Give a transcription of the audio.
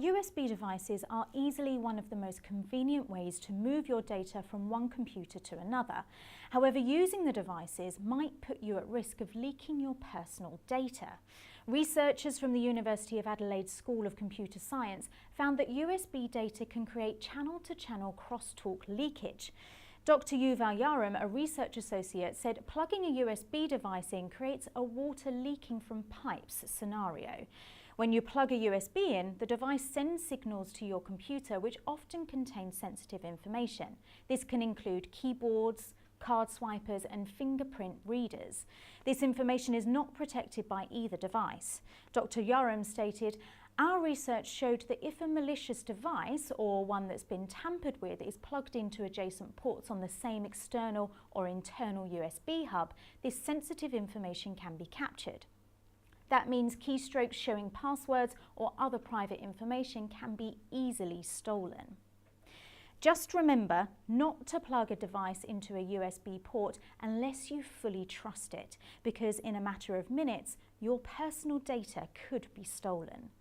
USB devices are easily one of the most convenient ways to move your data from one computer to another. However, using the devices might put you at risk of leaking your personal data. Researchers from the University of Adelaide School of Computer Science found that USB data can create channel-to-channel crosstalk leakage. Dr. Yuval Yaram, a research associate, said plugging a USB device in creates a water leaking from pipes scenario. When you plug a USB in, the device sends signals to your computer which often contain sensitive information. This can include keyboards, card swipers and fingerprint readers. This information is not protected by either device. Dr. Yaram stated, "Our research showed that if a malicious device, or one that's been tampered with, is plugged into adjacent ports on the same external or internal USB hub, this sensitive information can be captured. That means keystrokes showing passwords or other private information can be easily stolen." Just remember not to plug a device into a USB port unless you fully trust it, because in a matter of minutes, your personal data could be stolen.